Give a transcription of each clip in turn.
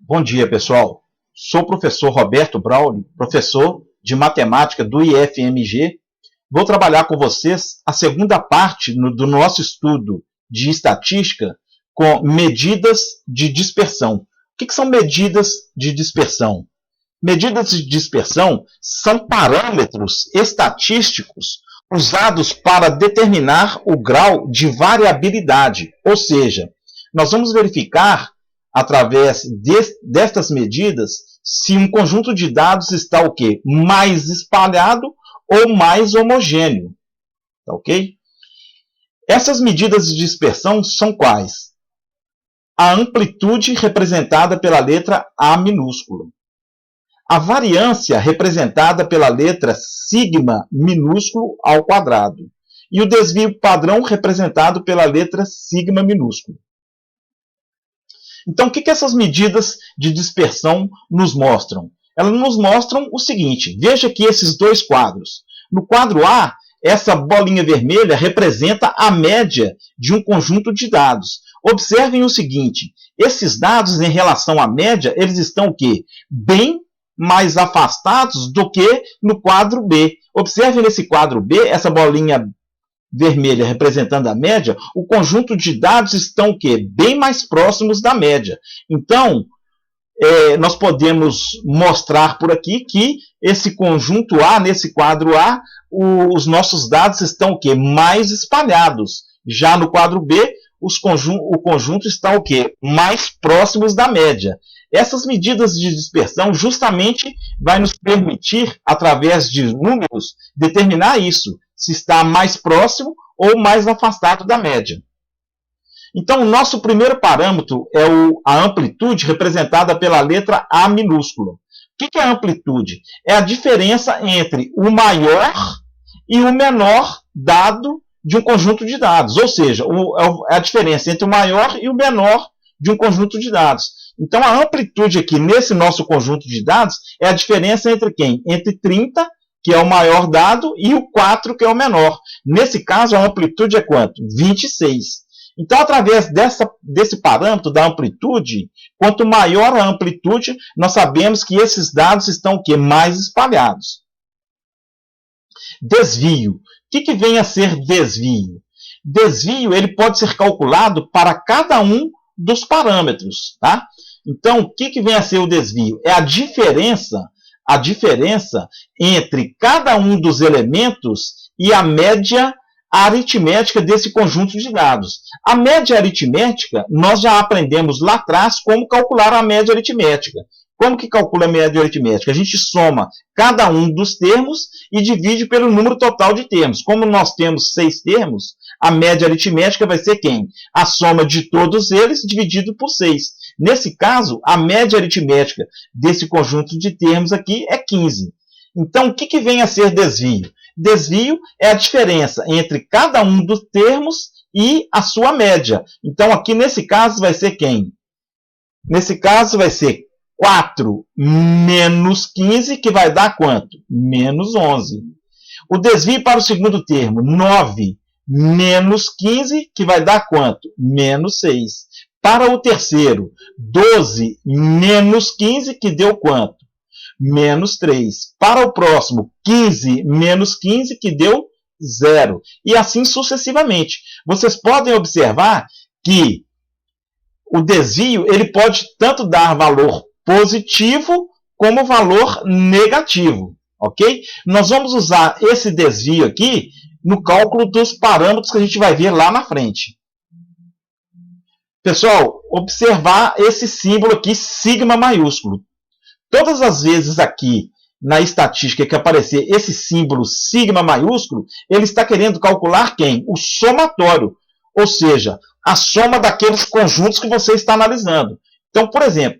Bom dia, pessoal. Sou o professor Roberto Brauli, professor de matemática do IFMG. Vou trabalhar com vocês a segunda parte do nosso estudo de estatística com medidas de dispersão. O que são medidas de dispersão? Medidas de dispersão são parâmetros estatísticos usados para determinar o grau de variabilidade, ou seja, nós vamos verificar através destas medidas se um conjunto de dados está o quê? Mais espalhado ou mais homogêneo. Tá ok? Essas medidas de dispersão são quais? A amplitude representada pela letra A minúscula. A variância representada pela letra sigma minúsculo ao quadrado. E o desvio padrão representado pela letra sigma minúsculo. Então, o que essas medidas de dispersão nos mostram? Elas nos mostram o seguinte, veja aqui esses dois quadros. No quadro A, essa bolinha vermelha representa a média de um conjunto de dados. Observem o seguinte, esses dados em relação à média, eles estão o quê? Bem mais afastados do que no quadro B. Observem nesse quadro B, essa bolinha vermelha representando a média, o conjunto de dados estão o quê? Bem mais próximos da média. Então, nós podemos mostrar por aqui que esse conjunto A, nesse quadro A, os nossos dados estão o quê? Mais espalhados. Já no quadro B, o conjunto está o quê? Mais próximos da média. Essas medidas de dispersão justamente vai nos permitir, através de números, determinar isso, se está mais próximo ou mais afastado da média. Então, o nosso primeiro parâmetro é a amplitude representada pela letra A minúscula. O que é a amplitude? É a diferença entre o maior e o menor dado de um conjunto de dados. Ou seja, é a diferença entre o maior e o menor de um conjunto de dados. Então, a amplitude aqui nesse nosso conjunto de dados é a diferença entre quem? Entre 30, que é o maior dado, e o 4, que é o menor. Nesse caso, a amplitude é quanto? 26. Então, através desse parâmetro da amplitude, quanto maior a amplitude, nós sabemos que esses dados estão o quê? Mais espalhados. Desvio. O que vem a ser desvio? Desvio ele pode ser calculado para cada um dos parâmetros. Tá? Então, o que vem a ser o desvio? É a diferença entre cada um dos elementos e a média aritmética desse conjunto de dados. A média aritmética, nós já aprendemos lá atrás como calcular a média aritmética. Como que calcula a média aritmética? A gente soma cada um dos termos e divide pelo número total de termos. Como nós temos 6 termos, a média aritmética vai ser quem? A soma de todos eles dividido por 6. Nesse caso, a média aritmética desse conjunto de termos aqui é 15. Então, o que vem a ser desvio? Desvio é a diferença entre cada um dos termos e a sua média. Então, aqui nesse caso vai ser quem? Nesse caso vai ser 4 menos 15, que vai dar quanto? Menos 11. O desvio para o segundo termo, 9 menos 15, que vai dar quanto? Menos 6. Para o terceiro, 12 menos 15, que deu quanto? Menos 3. Para o próximo, 15 menos 15, que deu 0. E assim sucessivamente. Vocês podem observar que o desvio ele pode tanto dar valor positivo como valor negativo. Ok? Nós vamos usar esse desvio aqui no cálculo dos parâmetros que a gente vai ver lá na frente. Pessoal, observar esse símbolo aqui, sigma maiúsculo. Todas as vezes aqui na estatística que aparecer esse símbolo sigma maiúsculo, ele está querendo calcular quem? O somatório, ou seja, a soma daqueles conjuntos que você está analisando. Então, por exemplo,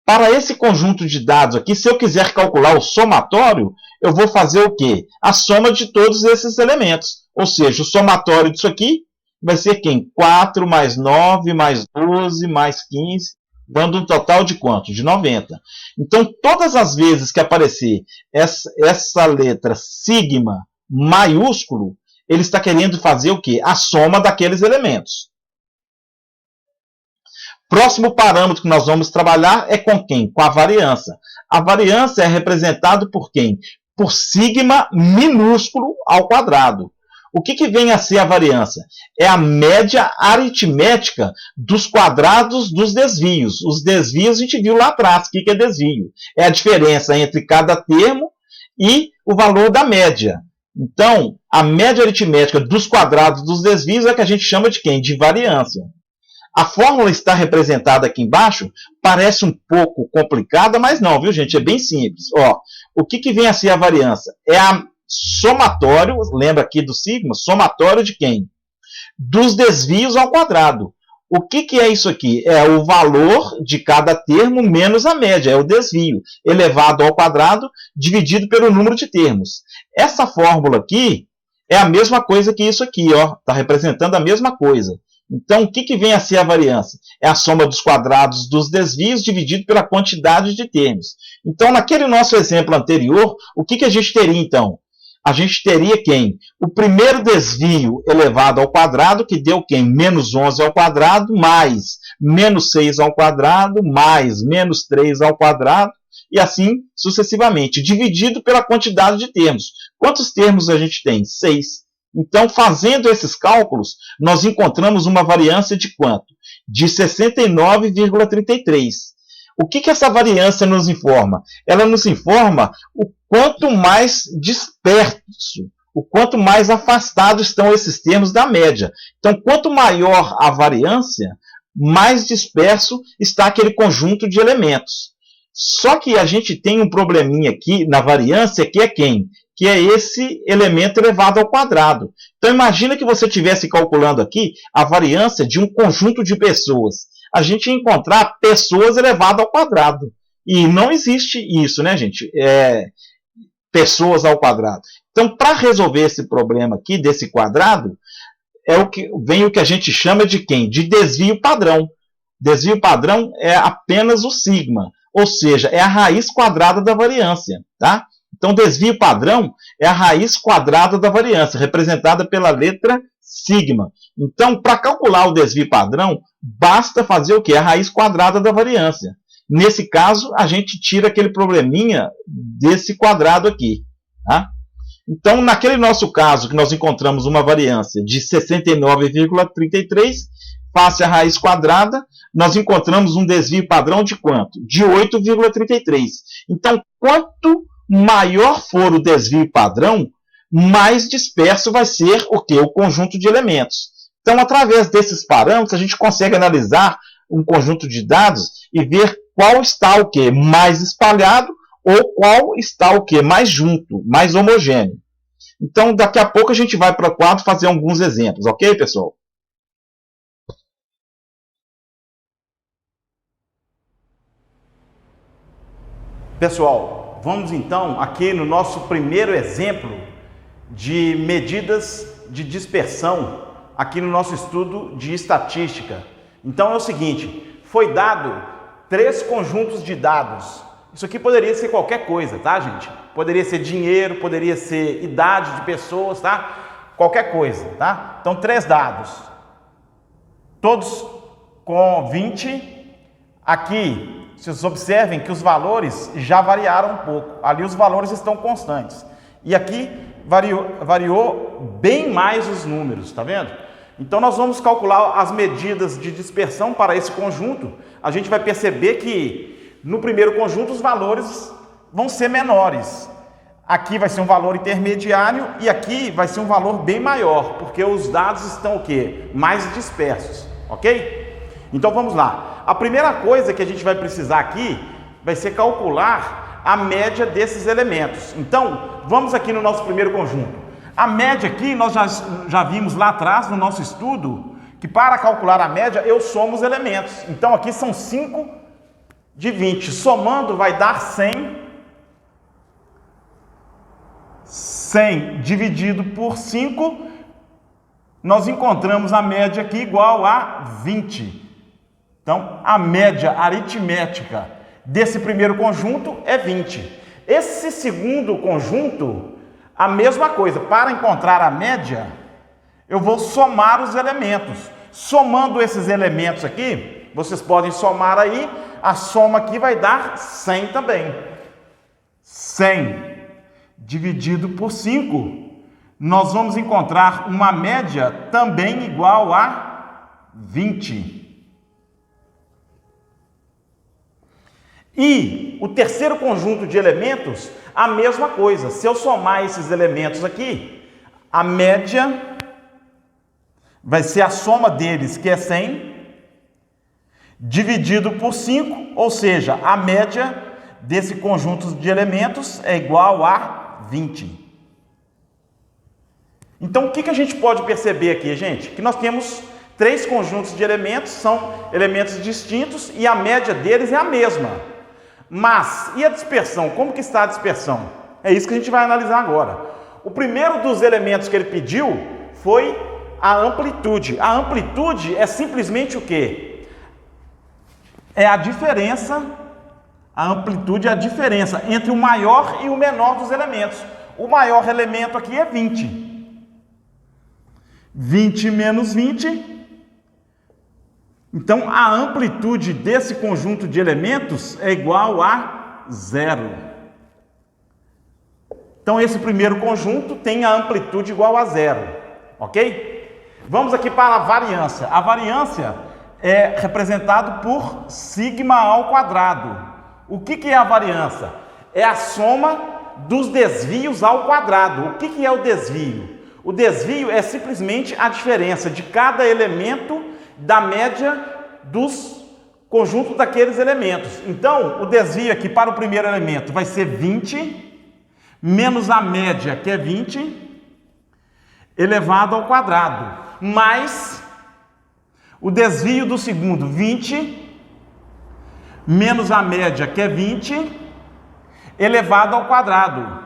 para esse conjunto de dados aqui, se eu quiser calcular o somatório, eu vou fazer o quê? A soma de todos esses elementos. Ou seja, o somatório disso aqui vai ser quem? 4 mais 9 mais 12 mais 15, dando um total de quanto? De 90. Então, todas as vezes que aparecer essa letra sigma maiúsculo, ele está querendo fazer o quê? A soma daqueles elementos. Próximo parâmetro que nós vamos trabalhar é com quem? Com a variância. A variância é representada por quem? Por sigma minúsculo ao quadrado. O que vem a ser a variância? É a média aritmética dos quadrados dos desvios. Os desvios a gente viu lá atrás. O que é desvio? É a diferença entre cada termo e o valor da média. Então, a média aritmética dos quadrados dos desvios é que a gente chama de quem? De variância. A fórmula está representada aqui embaixo, parece um pouco complicada, mas não, viu, gente? É bem simples. Ó, o que vem a ser a variância? É a somatório, lembra aqui do sigma? Somatório de quem? Dos desvios ao quadrado. O que é isso aqui? É o valor de cada termo menos a média, é o desvio, elevado ao quadrado, dividido pelo número de termos. Essa fórmula aqui é a mesma coisa que isso aqui, ó, está representando a mesma coisa. Então, o que vem a ser a variância? É a soma dos quadrados dos desvios dividido pela quantidade de termos. Então, naquele nosso exemplo anterior, o que a gente teria, então? A gente teria quem? O primeiro desvio elevado ao quadrado, que deu quem? Menos 11 ao quadrado, mais menos 6 ao quadrado, mais menos 3 ao quadrado, e assim sucessivamente, dividido pela quantidade de termos. Quantos termos a gente tem? 6. Então, fazendo esses cálculos, nós encontramos uma variância de quanto? De 69,33. O que essa variância nos informa? Ela nos informa o quanto mais disperso, o quanto mais afastado estão esses termos da média. Então, quanto maior a variância, mais disperso está aquele conjunto de elementos. Só que a gente tem um probleminha aqui na variância, que é quem? Que é esse elemento elevado ao quadrado. Então, imagina que você estivesse calculando aqui a variância de um conjunto de pessoas. A gente ia encontrar pessoas elevado ao quadrado. E não existe isso, né, gente? Pessoas ao quadrado. Então, para resolver esse problema aqui, desse quadrado, vem o que a gente chama de quem? De desvio padrão. Desvio padrão é apenas o sigma, ou seja, é a raiz quadrada da variância, tá? Então, desvio padrão é a raiz quadrada da variância, representada pela letra sigma. Então, para calcular o desvio padrão, basta fazer o quê? A raiz quadrada da variância. Nesse caso, a gente tira aquele probleminha desse quadrado aqui. Tá? Então, naquele nosso caso, que nós encontramos uma variância de 69,33, face a raiz quadrada, nós encontramos um desvio padrão de quanto? De 8,33. Então, quanto maior for o desvio padrão, mais disperso vai ser o quê? O conjunto de elementos. Então, através desses parâmetros, a gente consegue analisar um conjunto de dados e ver qual está o quê? Mais espalhado ou qual está o quê? Mais junto, mais homogêneo. Então, daqui a pouco a gente vai para o quadro fazer alguns exemplos, ok, pessoal? Pessoal, vamos então aqui no nosso primeiro exemplo de medidas de dispersão aqui no nosso estudo de estatística. Então é o seguinte, foi dado 3 conjuntos de dados. Isso aqui poderia ser qualquer coisa, tá, gente? Poderia ser dinheiro, poderia ser idade de pessoas, tá? Qualquer coisa, tá? Então 3 dados, todos com 20. Aqui vocês observem que os valores já variaram um pouco. Ali os valores estão constantes. E aqui variou bem mais os números, tá vendo? Então nós vamos calcular as medidas de dispersão para esse conjunto. A gente vai perceber que no primeiro conjunto os valores vão ser menores. Aqui vai ser um valor intermediário e aqui vai ser um valor bem maior, porque os dados estão o quê? Mais dispersos, ok? Então vamos lá. A primeira coisa que a gente vai precisar aqui vai ser calcular a média desses elementos. Então, vamos aqui no nosso primeiro conjunto. A média aqui, nós já vimos lá atrás no nosso estudo, que para calcular a média, eu somo os elementos. Então, aqui são 5 de 20. Somando vai dar 100. 100 dividido por 5, nós encontramos a média aqui igual a 20. Então, a média aritmética desse primeiro conjunto é 20. Esse segundo conjunto, a mesma coisa. Para encontrar a média, eu vou somar os elementos. Somando esses elementos aqui, vocês podem somar aí, a soma aqui vai dar 100 também. 100 dividido por 5, nós vamos encontrar uma média também igual a 20. E o terceiro conjunto de elementos, a mesma coisa. Se eu somar esses elementos aqui, a média vai ser a soma deles, que é 100, dividido por 5, ou seja, a média desse conjunto de elementos é igual a 20. Então, o que a gente pode perceber aqui, gente? Que nós temos 3 conjuntos de elementos, são elementos distintos e a média deles é a mesma. Mas, e a dispersão? Como que está a dispersão? É isso que a gente vai analisar agora. O primeiro dos elementos que ele pediu foi a amplitude. A amplitude é simplesmente o quê? É a diferença, a amplitude é a diferença entre o maior e o menor dos elementos. O maior elemento aqui é 20. 20 menos 20. Então, a amplitude desse conjunto de elementos é igual a 0. Então, esse primeiro conjunto tem a amplitude igual a 0, ok? Vamos aqui para a variância. A variância é representada por sigma ao quadrado. O que é a variância? É a soma dos desvios ao quadrado. O que é o desvio? O desvio é simplesmente a diferença de cada elemento da média dos conjuntos daqueles elementos. Então, o desvio aqui para o primeiro elemento vai ser 20, menos a média, que é 20, elevado ao quadrado, mais o desvio do segundo, 20, menos a média, que é 20, elevado ao quadrado,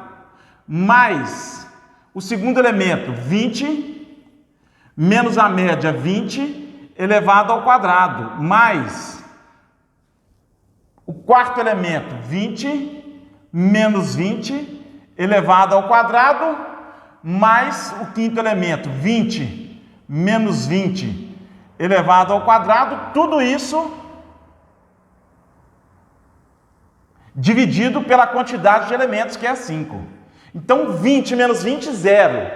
mais o segundo elemento, 20, menos a média, 20, elevado ao quadrado, mais o quarto elemento, 20, menos 20, elevado ao quadrado, mais o quinto elemento, 20, menos 20, elevado ao quadrado, tudo isso dividido pela quantidade de elementos, que é 5. Então, 20 menos 20, 0.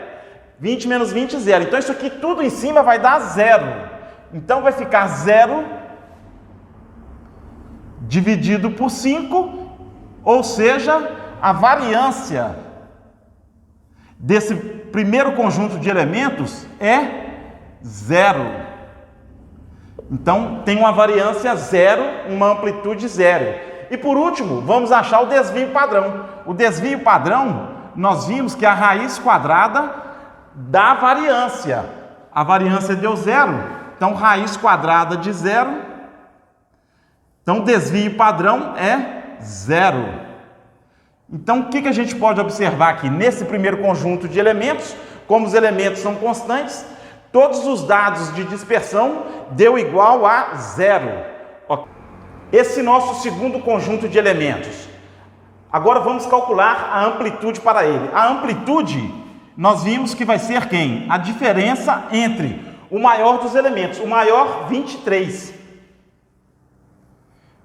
20 menos 20, 0. Então, isso aqui tudo em cima vai dar 0. Então, vai ficar 0 dividido por 5, ou seja, a variância desse primeiro conjunto de elementos é 0. Então, tem uma variância 0, uma amplitude 0. E por último, vamos achar o desvio padrão. O desvio padrão, nós vimos que a raiz quadrada da variância. A variância deu 0. Então, raiz quadrada de 0. Então, o desvio padrão é 0. Então, o que a gente pode observar aqui? Nesse primeiro conjunto de elementos, como os elementos são constantes, todos os dados de dispersão deu igual a 0. Esse nosso segundo conjunto de elementos. Agora vamos calcular a amplitude para ele. A amplitude, nós vimos que vai ser quem? A diferença entre o maior dos elementos, o maior 23,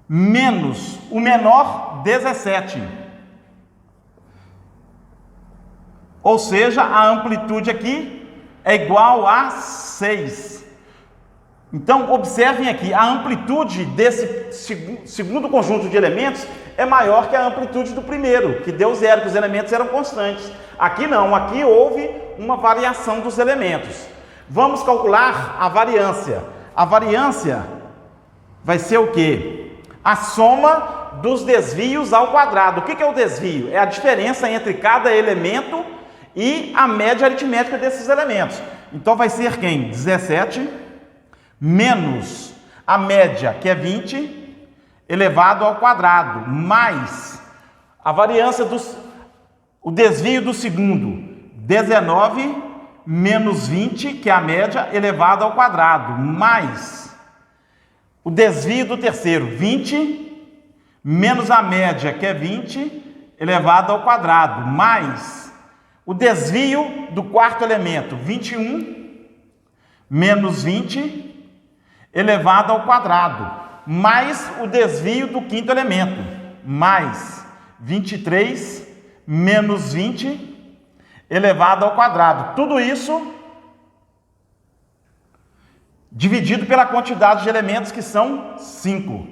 menos o menor 17. Ou seja, a amplitude aqui é igual a 6. Então, observem aqui, a amplitude desse segundo conjunto de elementos é maior que a amplitude do primeiro, que deu 0, que os elementos eram constantes. Aqui não, aqui houve uma variação dos elementos. Vamos calcular a variância. A variância vai ser o quê? A soma dos desvios ao quadrado. O que é o desvio? É a diferença entre cada elemento e a média aritmética desses elementos. Então, vai ser quem? 17 menos a média, que é 20, elevado ao quadrado, mais a variância o desvio do segundo, 19 menos 20, que é a média, elevado ao quadrado, mais o desvio do terceiro, 20, menos a média, que é 20, elevado ao quadrado, mais o desvio do quarto elemento, 21, menos 20, elevado ao quadrado, mais o desvio do quinto elemento, mais 23 menos 20 elevado ao quadrado. Tudo isso dividido pela quantidade de elementos, que são 5.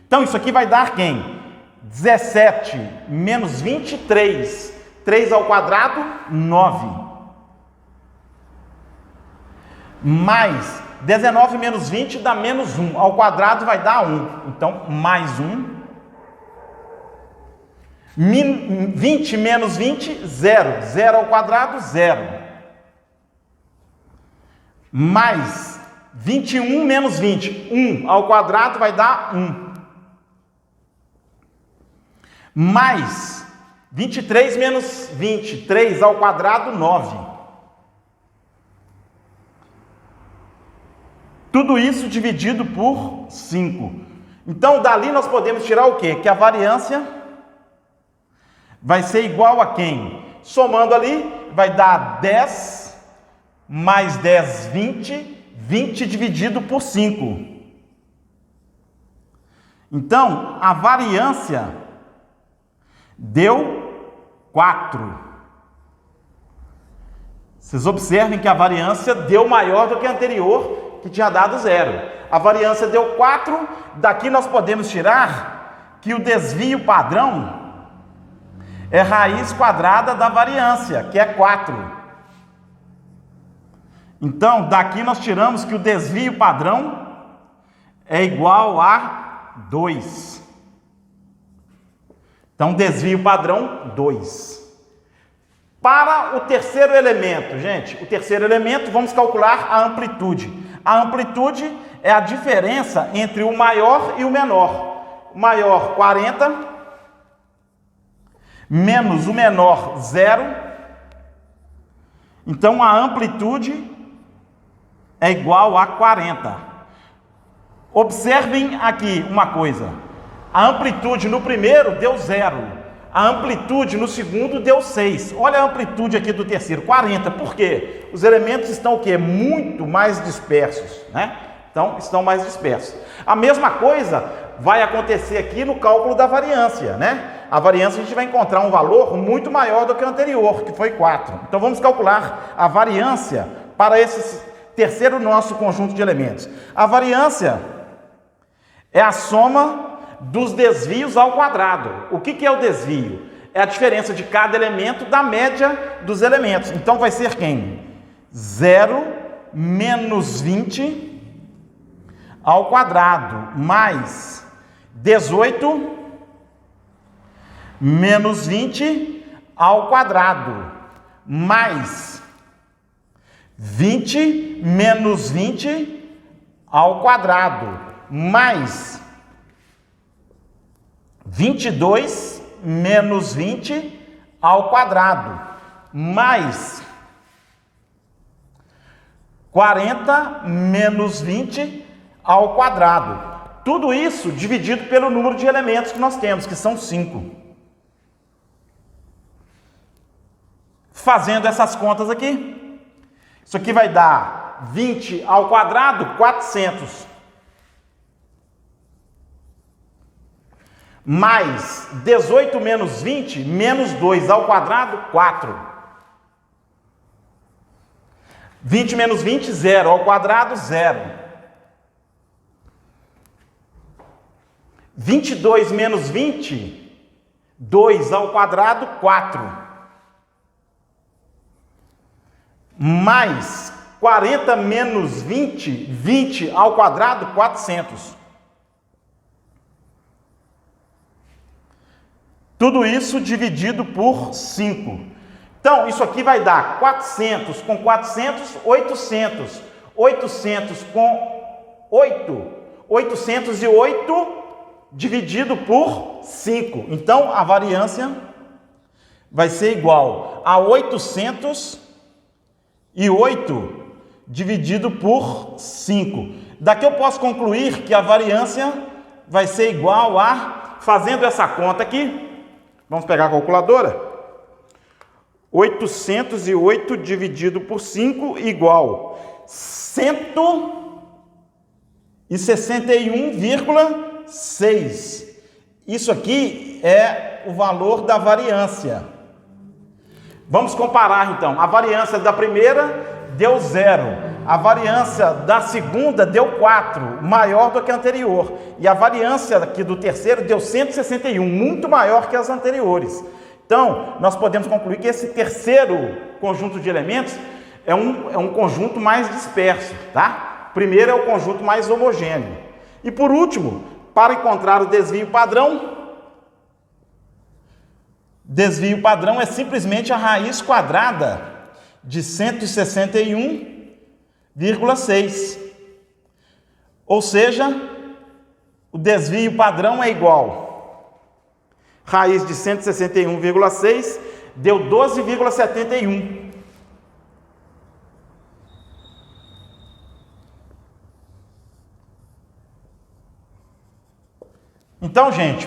Então, isso aqui vai dar quem? 17 menos 23. 3 ao quadrado, 9. Mais 19 menos 20 dá menos 1. Ao quadrado vai dar 1. Então, mais 1. 20 menos 20, 0. 0 ao quadrado, 0. Mais 21 menos 20. 1 ao quadrado vai dar 1. Mais 23 menos 20. 3 ao quadrado, 9. Tudo isso dividido por 5. Então, dali nós podemos tirar o quê? Que a variância vai ser igual a quem? Somando ali, vai dar 10 mais 10, 20. 20 dividido por 5. Então, a variância deu 4. Vocês observem que a variância deu maior do que a anterior, que tinha dado 0. A variância deu 4, daqui nós podemos tirar que o desvio padrão é raiz quadrada da variância, que é 4. Então, daqui nós tiramos que o desvio padrão é igual a 2. Então, desvio padrão, 2. Para o terceiro elemento, gente, o terceiro elemento, vamos calcular a amplitude. A amplitude é a diferença entre o maior e o menor. O maior, 40, menos o menor, 0. Então, a amplitude é igual a 40. Observem aqui uma coisa. A amplitude no primeiro deu 0. A amplitude no segundo deu 6. Olha a amplitude aqui do terceiro, 40. Por quê? Os elementos estão o quê? Muito mais dispersos, né? Então, estão mais dispersos. A mesma coisa vai acontecer aqui no cálculo da variância, né? A variância a gente vai encontrar um valor muito maior do que o anterior, que foi 4. Então, vamos calcular a variância para esse terceiro nosso conjunto de elementos. A variância é a soma dos desvios ao quadrado. O que é o desvio? É a diferença de cada elemento da média dos elementos. Então vai ser quem? 0 menos 20 ao quadrado, mais 18 menos 20 ao quadrado, mais 20 menos 20 ao quadrado, mais 22 menos 20 ao quadrado, mais 40 menos 20 ao quadrado. Tudo isso dividido pelo número de elementos que nós temos, que são 5. Fazendo essas contas aqui, isso aqui vai dar 20 ao quadrado, 400. Mais 18 menos 20, menos 2 ao quadrado, 4. 20 menos 20, 0. Ao quadrado, 0. 22 menos 20, 2 ao quadrado, 4. Mais 40 menos 20, 20 ao quadrado, 400. Tudo isso dividido por 5. Então, isso aqui vai dar 400 com 400, 800. 800 com 8. 808 dividido por 5. Então, a variância vai ser igual a 808 dividido por 5. Daqui eu posso concluir que a variância vai ser igual a, fazendo essa conta aqui, vamos pegar a calculadora, 808 dividido por 5 igual 100 e 61,6. Isso aqui é o valor da variância. Vamos comparar então. A variância da primeira deu 0. A variância da segunda deu 4, maior do que a anterior. E a variância aqui do terceiro deu 161, muito maior que as anteriores. Então, nós podemos concluir que esse terceiro conjunto de elementos é um conjunto mais disperso, tá? Primeiro é o conjunto mais homogêneo. E por último, para encontrar o desvio padrão é simplesmente a raiz quadrada de 161,6. Ou seja, o desvio padrão é igual. Raiz de 161,6 deu 12,71. Então, gente,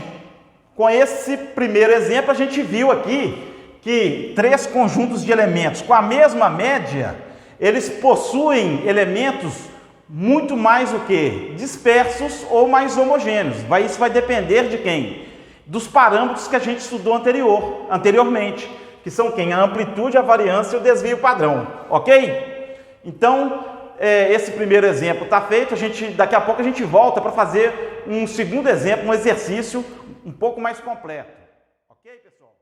com esse primeiro exemplo, a gente viu aqui que 3 conjuntos de elementos com a mesma média, eles possuem elementos muito mais o que? Dispersos ou mais homogêneos. Isso vai depender de quem? Dos parâmetros que a gente estudou anteriormente, que são quem? A amplitude, a variância e o desvio padrão, ok? Então, esse primeiro exemplo está feito, daqui a pouco a gente volta para fazer um segundo exemplo, um exercício um pouco mais completo. Ok, pessoal?